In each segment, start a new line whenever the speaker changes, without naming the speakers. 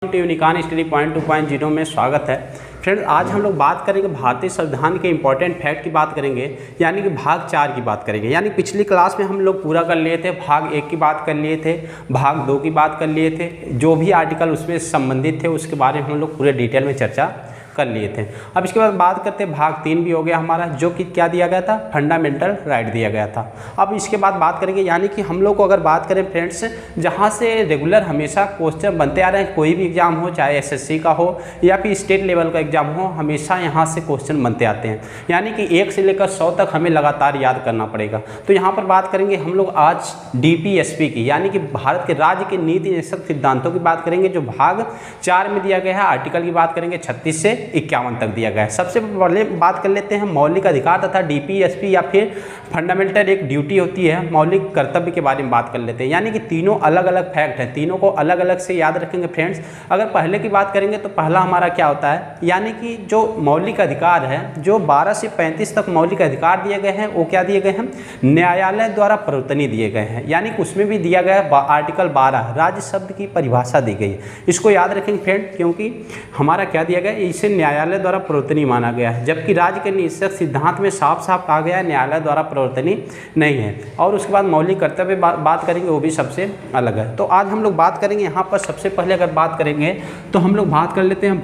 Unicorn study point 2.0 में स्वागत है। फ्रेंड्स, आज हम लोग बात करेंगे भारतीय संविधान के इंपॉर्टेंट फैक्ट की बात करेंगे, यानी कि भाग 4 की बात करेंगे। यानी पिछली क्लास में हम लोग पूरा कर लिए थे, भाग 1 की बात कर लिए थे, भाग 2 की बात कर लिए थे, जो भी आर्टिकल उसमें संबंधित थे उसके बारे में हम लोग पूरे डिटेल में चर्चा कर लिए थे। अब इसके बाद बात करते हैं, भाग 3 भी हो गया हमारा, जो कि क्या दिया गया था, फंडामेंटल राइट दिया गया था। अब इसके बाद बात करेंगे, यानी कि हम लोग को अगर बात करें फ्रेंड्स, जहाँ से रेगुलर हमेशा क्वेश्चन बनते आ रहे हैं, कोई भी एग्जाम हो, चाहे एसएससी का हो या फिर स्टेट लेवल का एग्जाम हो, हमेशा यहाँ से क्वेश्चन बनते आते हैं। यानी कि 1 से लेकर 100 तक हमें लगातार याद करना पड़ेगा। तो यहाँ पर बात करेंगे हम लोग आज डीपीएसपी की, यानी कि भारत के राज्य के नीति निषेधक सिद्धांतों की बात करेंगे, जो भाग 4 में दिया गया है। आर्टिकल की बात करेंगे 36 से 51 तक दिया गया है। सबसे पहले बात कर लेते हैं मौलिक अधिकार तथा डीपीएसपी या फिर फंडामेंटल एक ड्यूटी होती है, मौलिक कर्तव्य के बारे में बात कर लेते हैं। यानी कि तीनों अलग अलग फैक्ट हैं, तीनों को अलग अलग से याद रखेंगे फ्रेंड्स। अगर पहले की बात करेंगे तो पहला हमारा क्या होता है, यानी कि जो मौलिक अधिकार है, जो 12 से 35 तक मौलिक अधिकार दिए गए हैं, वो क्या दिए गए हैं, न्यायालय द्वारा प्रवर्तनीय दिए गए हैं। यानी कि उसमें भी दिया गया है आर्टिकल 12, राज्य शब्द की परिभाषा दी गई है। इसको याद रखेंगे फ्रेंड, क्योंकि हमारा क्या दिया गया, इसे न्यायालय द्वारा प्रवर्तनीय माना गया है, जबकि राज्य के निषेधक सिद्धांत में साफ साफ कहा गया है न्यायालय द्वारा प्रवर्तनीय नहीं है। और उसके बाद मौलिक कर्तव्य बात करेंगे, वो भी सबसे अलग है। तो आज हम लोग बात करेंगे यहाँ पर, सबसे पहले अगर बात करेंगे तो हम लोग बात कर लेते हैं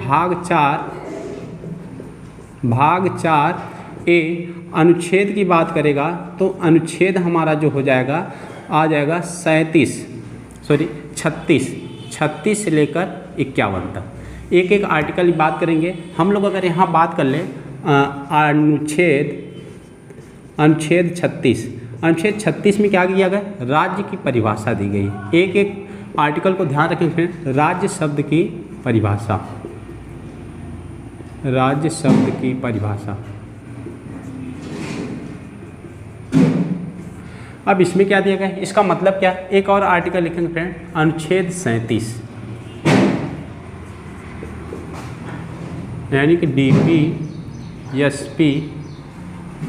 भाग 4 ए अनुच्छेद की बात करेगा तो अनुच्छेद हमारा जो हो जाएगा, आ जाएगा 36 से लेकर 51 तक। एक एक आर्टिकल की बात करेंगे हम लोग। अगर यहाँ बात कर लें अनुच्छेद 36 में क्या किया गया, राज्य की परिभाषा दी गई। एक एक आर्टिकल को ध्यान रखेंगे। राज्य शब्द की परिभाषा, राज्य शब्द की परिभाषा। अब इसमें क्या दिया गया है, इसका मतलब क्या, एक और आर्टिकल लिखेंगे फ्रेंड, अनुच्छेद 37, यानी कि डीपीएसपी,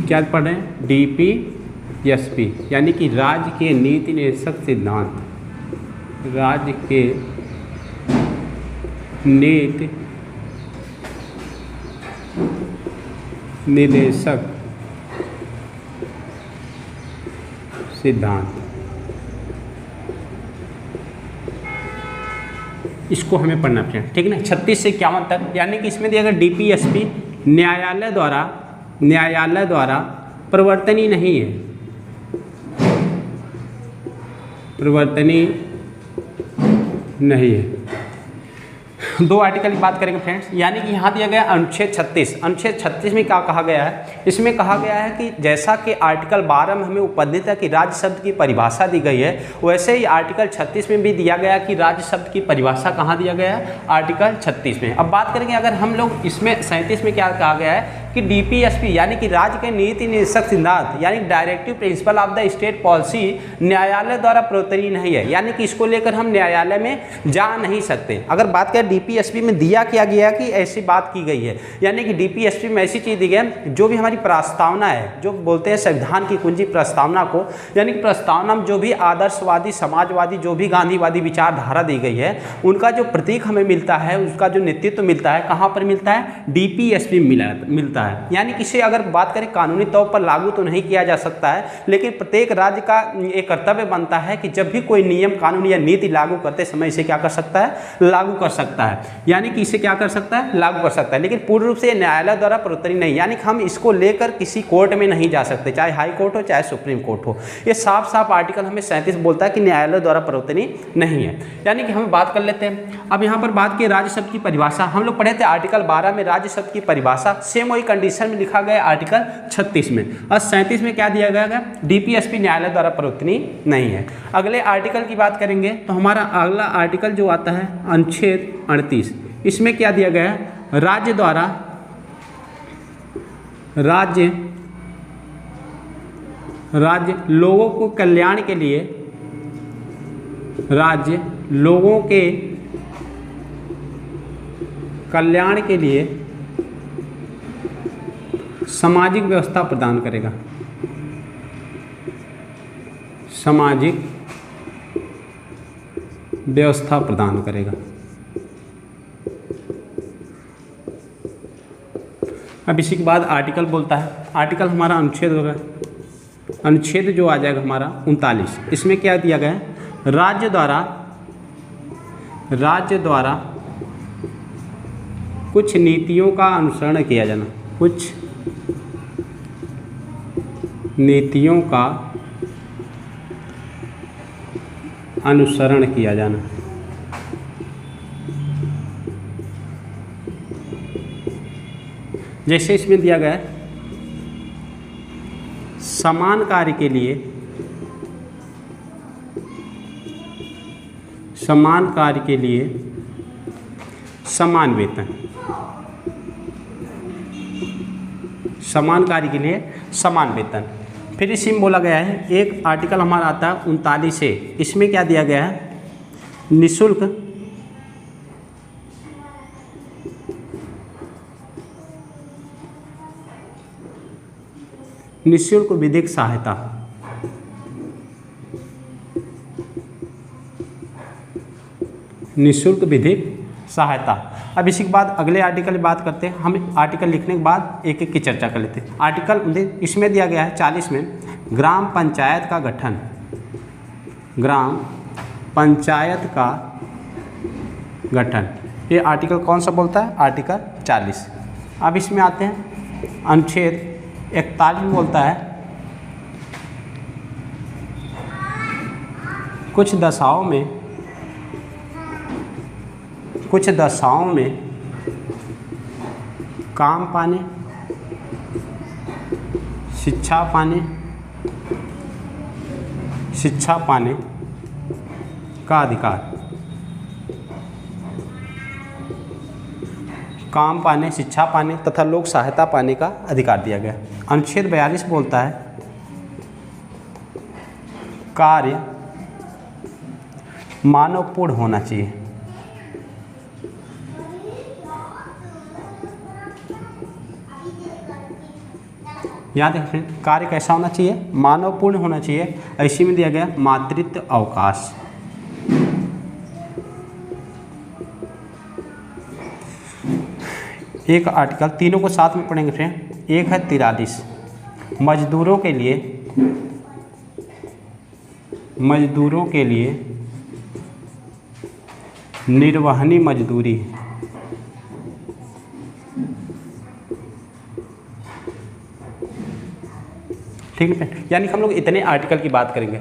क्या पढ़ रहे हैं, डीपीएसपी, यानी कि राज्य के नीति निषेधक सिद्धांत, राज्य के नीति निदेशक सिद्धांत, इसको हमें पढ़ना फ्रेंड, ठीक है ना, 36 से 51 तक। यानी कि इसमें दिया गया डीपीएसपी न्यायालय द्वारा प्रवर्तनीय नहीं है, प्रवर्तनीय नहीं है। 2 आर्टिकल की बात करेंगे फ्रेंड्स। यानी कि यहाँ दिया गया अनुच्छेद 36 में क्या कहा गया है, इसमें कहा गया है कि जैसा कि आर्टिकल 12 में हमें उपनित है कि राज्य शब्द की परिभाषा दी गई है, वैसे ही आर्टिकल 36 में भी दिया गया कि राज्य शब्द की परिभाषा कहाँ दिया गया है, आर्टिकल 36 में। अब बात करेंगे अगर हम लोग इसमें 37 में क्या कहा गया है कि डीपीएसपी यानी कि राज्य के नीति निषेधक सिद्धांत, यानी directive principle of the state policy न्यायालय द्वारा प्रवर्तनीय नहीं है। यानी कि इसको लेकर हम न्यायालय में जा नहीं सकते। अगर बात करें डीपीएसपी में दिया क्या गया कि ऐसी बात की गई है, यानी कि डीपीएसपी में ऐसी चीज़ दी गई है, जो भी हमारी प्रस्तावना है, जो बोलते हैं संविधान की कुंजी प्रस्तावना को, यानी कि प्रस्तावना में जो भी आदर्शवादी, समाजवादी, जो भी गांधीवादी विचारधारा दी गई है, उनका जो प्रतीक हमें मिलता है, उसका जो नेतृत्व मिलता है, कहाँ पर मिलता है, डीपीएसपी मिलता है। यानी कि इसे अगर बात करें कानूनी तौर पर लागू तो नहीं किया जा सकता है, लेकिन प्रत्येक राज्य का एक कर्तव्य बनता है कि जब भी कोई नियम, कानून या नीति लागू करते समय इसे क्या कर सकता है, लागू कर सकता है। यानी कि इसे क्या कर सकता है, लागू कर सकता है, लेकिन पूर्ण रूप से न्यायालय द्वारा प्रवर्तनीय नहीं। यानी कि हम इसको लेकर किसी कोर्ट में नहीं जा सकते, चाहे हाई कोर्ट हो चाहे सुप्रीम कोर्ट हो। ये साफ साफ आर्टिकल हमें 37 बोलता है कि न्यायालय द्वारा प्रवर्तनीय नहीं है। यानी कि हम बात कर लेते हैं। अब यहाँ पर बात की राज्य शब्द की परिभाषा, हम लोग पढ़े थे आर्टिकल 12 में राज्य शब्द की परिभाषा, सेम वही कंडीशन में लिखा गया आर्टिकल 36 में। और 37 में क्या दिया गया, डीपीएसपी न्यायालय द्वारा प्रवर्तनीय नहीं है। अगले आर्टिकल की बात करेंगे तो हमारा अगला आर्टिकल जो आता है अनुच्छेद 38, इसमें क्या दिया गया है, राज्य लोगों को कल्याण के लिए, राज्य लोगों के कल्याण के लिए सामाजिक व्यवस्था प्रदान करेगा, सामाजिक व्यवस्था प्रदान करेगा। अब इसी के बाद आर्टिकल बोलता है, आर्टिकल हमारा अनुच्छेद होगा, अनुच्छेद जो आ जाएगा हमारा 39। इसमें क्या दिया गया है, राज्य द्वारा कुछ नीतियों का अनुसरण किया जाना, कुछ नीतियों का अनुसरण किया जाना। जैसे इसमें दिया गया है, समान कार्य के लिए समान समान वेतन, समान कार्य के लिए समान वेतन। फिर इसी में बोला गया है, एक आर्टिकल हमारा आता है 39 से, इसमें क्या दिया गया है, निःशुल्क विधिक सहायता। निःशुल्क विधिक सहायता। अब इसी के बाद अगले आर्टिकल की बात करते हैं। हम आर्टिकल लिखने के बाद एक एक की चर्चा कर लेते हैं। आर्टिकल इसमें दिया गया है 40 में, ग्राम पंचायत का गठन, ग्राम पंचायत का गठन। ये आर्टिकल कौन सा बोलता है, आर्टिकल 40। अब इसमें आते हैं, अनुच्छेद 41 बोलता है, कुछ दशाओं में काम पाने, शिक्षा पाने का अधिकार, काम पाने, शिक्षा पाने तथा लोक सहायता पाने का अधिकार दिया गया। अनुच्छेद 42 बोलता है, कार्य मानवपूर्ण होना चाहिए। याद रखें, कार्य कैसा होना चाहिए, मानवपूर्ण होना चाहिए। इसी में दिया गया मातृत्व अवकाश। एक आर्टिकल, तीनों को साथ में पढ़ेंगे फ्रेंड। एक है 43, मजदूरों के लिए निर्वहनी मजदूरी। ठीक है, यानी कि हम लोग इतने आर्टिकल की बात करेंगे,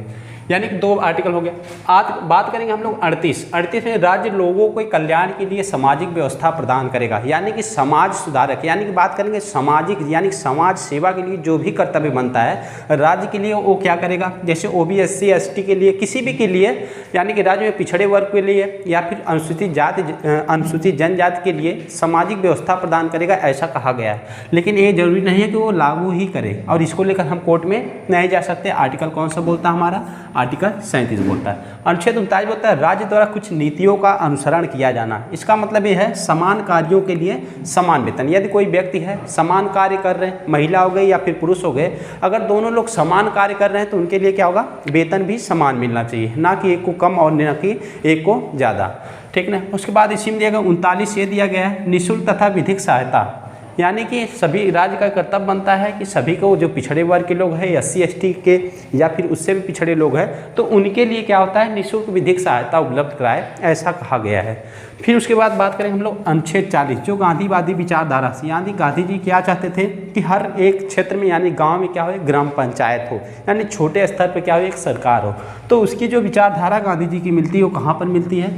यानी कि 2 आर्टिकल हो गया। आज बात करेंगे हम लोग 38 में, राज्य लोगों के कल्याण के लिए सामाजिक व्यवस्था प्रदान करेगा, यानी कि समाज सुधारक, यानी कि बात करेंगे सामाजिक, यानी कि समाज सेवा के लिए जो भी कर्तव्य बनता है राज्य के लिए, वो क्या करेगा। जैसे OBC SC ST के लिए, किसी भी के लिए, यानी कि राज्य में पिछड़े वर्ग के लिए या फिर अनुसूचित जनजाति के लिए सामाजिक व्यवस्था प्रदान करेगा, ऐसा कहा गया है। लेकिन ये जरूरी नहीं है कि वो लागू ही करे, और इसको लेकर हम कोर्ट में नहीं जा सकते। आर्टिकल कौन सा बोलता है हमारा, आर्टिकल 37 बोलता है। अनुच्छेद 39 बोलता है, राज्य द्वारा कुछ नीतियों का अनुसरण किया जाना। इसका मतलब ये है, समान कार्यों के लिए समान वेतन। यदि कोई व्यक्ति है, समान कार्य कर रहे हैं, महिला हो गई या फिर पुरुष हो गए, अगर दोनों लोग समान कार्य कर रहे हैं तो उनके लिए क्या होगा, वेतन भी समान मिलना चाहिए, ना कि एक को कम और ना कि एक को ज़्यादा। ठीक ना। उसके बाद इसी में दिया गया 39 ये दिया गया है, निःशुल्क तथा विधिक सहायता, यानी कि सभी राज्य का कर्तव्य बनता है कि सभी को, जो पिछड़े वर्ग के लोग हैं, SC ST के या फिर उससे भी पिछड़े लोग हैं, तो उनके लिए क्या होता है, निःशुल्क विधिक सहायता उपलब्ध कराए, ऐसा कहा गया है। फिर उसके बाद बात करें हम लोग अनुच्छेद 40, जो गांधीवादी विचारधारा से, यानी गांधी जी क्या चाहते थे कि हर एक क्षेत्र में, यानी गाँव में क्या हो, एक ग्राम पंचायत हो, यानी छोटे स्तर पर क्या हो, एक सरकार हो। तो उसकी जो विचारधारा गांधी जी की मिलती है, वो कहाँ पर मिलती है,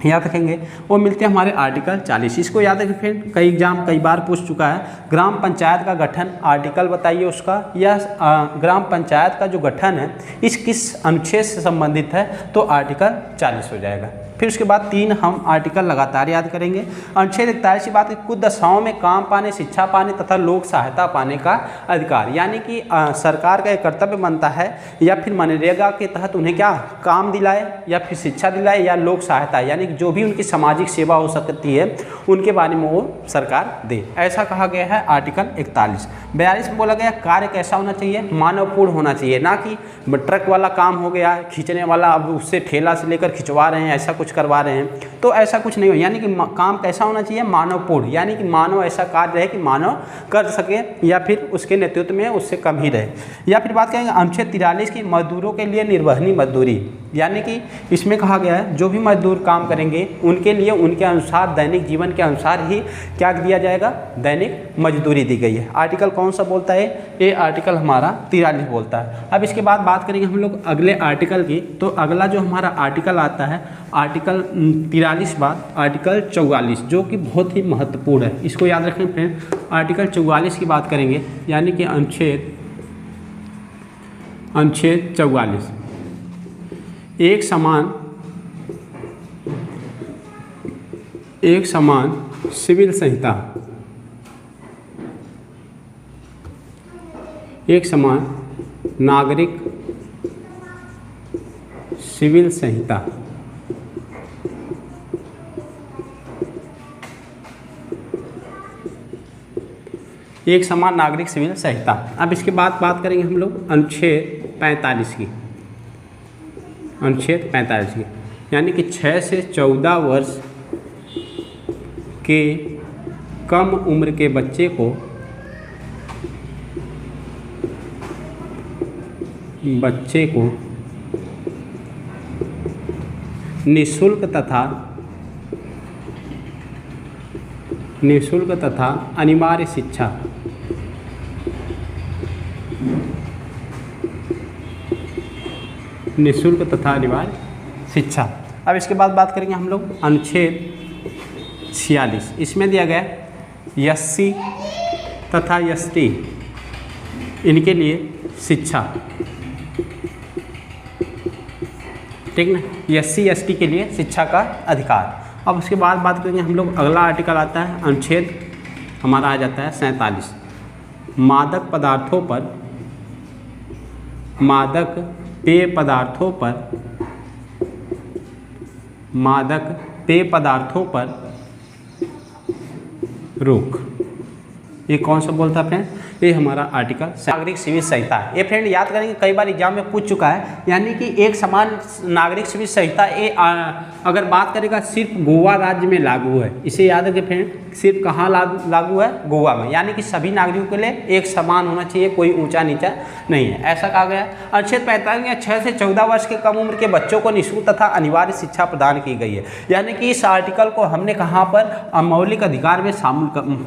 याद रखेंगे, वो मिलते हैं हमारे आर्टिकल 40। इसको याद रखें फ्रेंड, कई एग्जाम कई बार पूछ चुका है। ग्राम पंचायत का गठन, आर्टिकल बताइए उसका, या ग्राम पंचायत का जो गठन है इस किस अनुच्छेद से संबंधित है, तो आर्टिकल 40 हो जाएगा। फिर उसके बाद 3 हम आर्टिकल लगातार याद करेंगे। अनुच्छेद 41 की बात है, कुछ दशाओं में काम पाने, शिक्षा पाने तथा लोक सहायता पाने का अधिकार, यानी कि सरकार का एक कर्तव्य बनता है, या फिर मनरेगा के तहत उन्हें क्या काम दिलाए, या फिर शिक्षा दिलाए, या लोक सहायता, यानी कि जो भी उनकी सामाजिक सेवा हो सकती है उनके बारे में वो सरकार दे, ऐसा कहा गया है आर्टिकल 41। 42 में बोला गया, कार्य कैसा होना चाहिए, मानवपूर्ण होना चाहिए, ना कि ट्रक वाला काम हो गया, खींचने वाला, अब उससे ठेला से लेकर खिंचवा रहे हैं, ऐसा कुछ कुछ करवा रहे हैं, तो ऐसा कुछ नहीं हो। यानी कि काम कैसा होना चाहिए, मानवपूर्ण, यानी कि मानव ऐसा कार्य रहे कि मानव कर सके या फिर उसके नेतृत्व में उससे कम ही रहे। या फिर बात करेंगे अनुच्छेद 43 की मजदूरों के लिए निर्वहनी मजदूरी, यानी कि इसमें कहा गया है जो भी मजदूर काम करेंगे उनके लिए उनके अनुसार दैनिक जीवन के अनुसार ही क्या दिया जाएगा, दैनिक मजदूरी दी गई है। आर्टिकल कौन सा बोलता है, ये आर्टिकल हमारा 43 बोलता है। अब इसके बाद बात करेंगे हम लोग अगले आर्टिकल की, तो अगला जो हमारा आर्टिकल आता है आर्टिकल 43 बाद आर्टिकल 44, जो कि बहुत ही महत्वपूर्ण है, इसको याद रखें फ्रेंड। आर्टिकल 44 की बात करेंगे, यानी कि अनुच्छेद 44, एक समान सिविल संहिता, एक समान नागरिक सिविल संहिता, एक समान नागरिक सिविल संहिता। अब इसके बाद बात करेंगे हम लोग अनुच्छेद 45 की, अनुच्छेद 45 की, यानी कि 6 से 14 वर्ष के कम उम्र के बच्चे को निःशुल्क तथा अनिवार्य शिक्षा, निःशुल्क तथा अनिवार्य शिक्षा। अब इसके बाद बात करेंगे हम लोग अनुच्छेद 46, इसमें दिया गया एससी तथा एसटी इनके लिए शिक्षा, ठीक ना, एससी एसटी के लिए शिक्षा का अधिकार। अब उसके बाद बात करेंगे हम लोग अगला आर्टिकल आता है अनुच्छेद हमारा आ जाता है 47, मादक पेय पदार्थों पर रोक। ये कौन सा बोलता है फ्रेंड, ये हमारा आर्टिकल नागरिक सिविल संहिता है। ये फ्रेंड याद करेंगे, कई बार एग्जाम में पूछ चुका है, यानी कि एक समान नागरिक सिविल संहिता ये अगर बात करेगा सिर्फ गोवा राज्य में लागू है। इसे याद रखिए फ्रेंड, सिर्फ कहाँ लागू है, गोवा में, यानी कि सभी नागरिकों के लिए एक समान होना चाहिए, कोई ऊंचा नीचा नहीं है, ऐसा कहा गया। अनुच्छेद 45 में 6 से 14 वर्ष के कम उम्र के बच्चों को निःशुल्क तथा अनिवार्य शिक्षा प्रदान की गई है। यानी कि इस आर्टिकल को हमने कहाँ पर मौलिक अधिकार में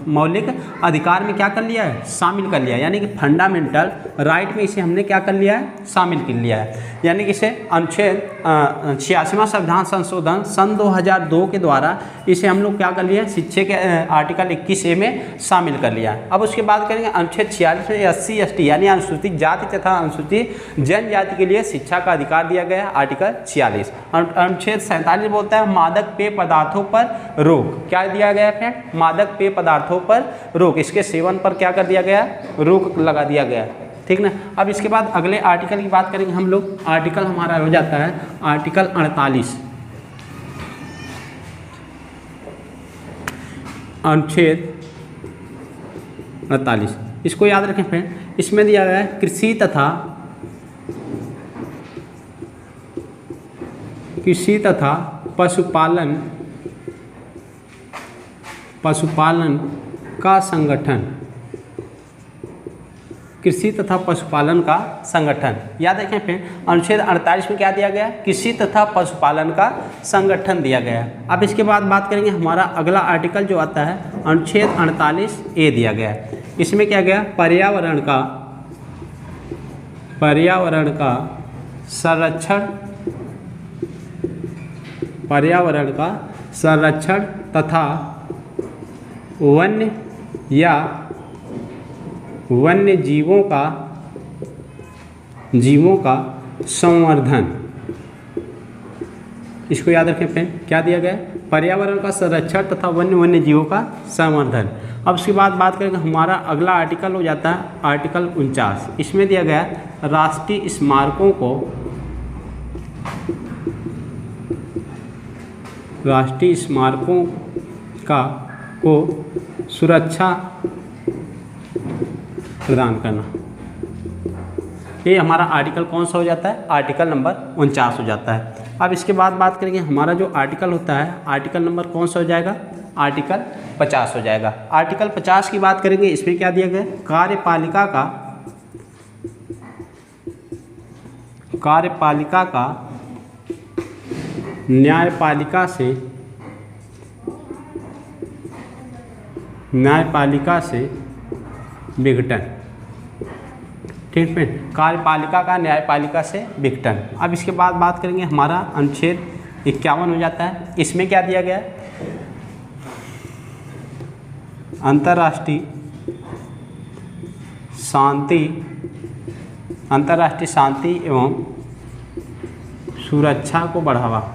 मौलिक अधिकार में क्या कर लिया है, शामिल कर लिया है, यानी कि फंडामेंटल राइट में इसे हमने क्या कर लिया है, शामिल कर लिया है। यानी कि इसे अनुच्छेद 86वां संविधान संशोधन सन 2002 के द्वारा इसे हम लोग क्या कर लिया, शिक्षा के आर्टिकल 21A में शामिल कर लिया। अब उसके बाद करेंगे अनुच्छेद 46 में SC ST यानी अनुसूचित जाति तथा अनुसूचित जनजाति के लिए शिक्षा का अधिकार दिया गया है, आर्टिकल 46। अनुच्छेद 47 बोलता है मादक पेय पदार्थों पर रोक। क्या दिया गया है, मादक पेय पदार्थों पर रोक, इसके सेवन पर क्या कर दिया गया, रोक लगा दिया गया, ठीक ना। अब इसके बाद अगले आर्टिकल की बात करेंगे हम लोग, आर्टिकल हमारा हो जाता है आर्टिकल 48, अनुच्छेद 48, इसको याद रखें फ्रेंड। इसमें दिया गया है कृषि तथा पशुपालन का संगठन, कृषि तथा पशुपालन का संगठन, याद रखें फ्रेंड। अनुच्छेद 48 में क्या दिया गया, कृषि तथा पशुपालन का संगठन दिया गया। अब इसके बाद बात करेंगे हमारा अगला आर्टिकल जो आता है अनुच्छेद 48A दिया गया है। इसमें क्या गया, पर्यावरण का संरक्षण तथा वन्य जीवों का संवर्धन, इसको याद रखें फ्रेंड। क्या दिया गया, पर्यावरण का संरक्षण तथा वन्य जीवों का संवर्धन। अब उसके बाद बात करेंगे हमारा अगला आर्टिकल हो जाता है आर्टिकल 49। इसमें दिया गया राष्ट्रीय स्मारकों को सुरक्षा प्रदान करना। ये हमारा आर्टिकल कौन सा हो जाता है, आर्टिकल नंबर 49 हो जाता है। अब इसके बाद बात करेंगे हमारा जो आर्टिकल होता है, आर्टिकल नंबर कौन सा हो जाएगा, आर्टिकल 50 हो जाएगा। आर्टिकल 50 की बात करेंगे, इसमें क्या दिया गया, कार्यपालिका का न्यायपालिका से विघटन। ठीक है, कार्यपालिका का न्यायपालिका से विघटन। अब इसके बाद बात करेंगे हमारा अनुच्छेद 51 हो जाता है। इसमें क्या दिया गया है, अंतर्राष्ट्रीय शांति एवं सुरक्षा को बढ़ावा।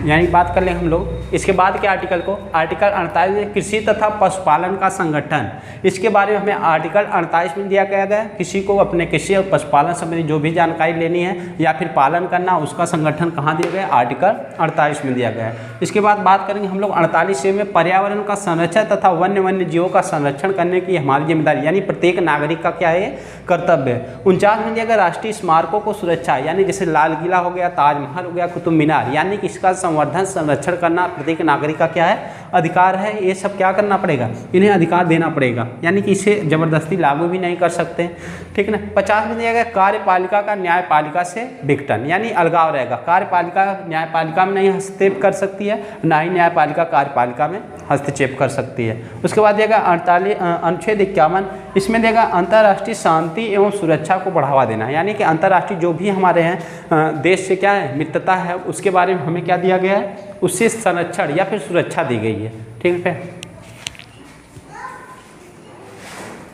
यानी बात कर लें हम लोग इसके बाद के आर्टिकल को, आर्टिकल 48 कृषि तथा पशुपालन का संगठन। इसके बारे में हमें आर्टिकल 48 में दिया गया है, किसी को अपने कृषि और पशुपालन संबंधी जो भी जानकारी लेनी है या फिर पालन करना, उसका संगठन कहाँ दिया गया है, आर्टिकल 48 में दिया गया है। इसके बाद बात करेंगे हम लोग 48 में पर्यावरण का संरक्षण तथा वन्य जीवों का संरक्षण करने की हमारी जिम्मेदारी, यानी प्रत्येक नागरिक का क्या है, कर्तव्य है। 49 में दिया गया राष्ट्रीय स्मारकों को सुरक्षा, यानी जैसे लाल किला हो गया, ताजमहल हो गया, कुतुब मीनार, यानी कि इसका संवर्धन संरक्षण करना प्रत्येक नागरिक का क्या है, अधिकार है। ये सब क्या करना पड़ेगा, इन्हें अधिकार देना पड़ेगा, यानी कि इसे जबरदस्ती लागू भी नहीं कर सकते। ठीक ना। 50 में दिया गया कार्यपालिका का न्यायपालिका से विघटन, यानी अलगाव रहेगा, कार्यपालिका न्यायपालिका में नहीं हस्तक्षेप कर सकती है, ना ही न्यायपालिका कार्यपालिका में हस्तक्षेप कर सकती है। उसके बाद दिया गया अनुच्छेद 51, इसमें देगा अंतर्राष्ट्रीय शांति एवं सुरक्षा को बढ़ावा देना, यानी कि अंतर्राष्ट्रीय जो भी हमारे हैं देश से क्या है, मित्रता है, उसके बारे में हमें क्या दिया गया है, उससे संरक्षण या फिर सुरक्षा दी गई है। ठीक है।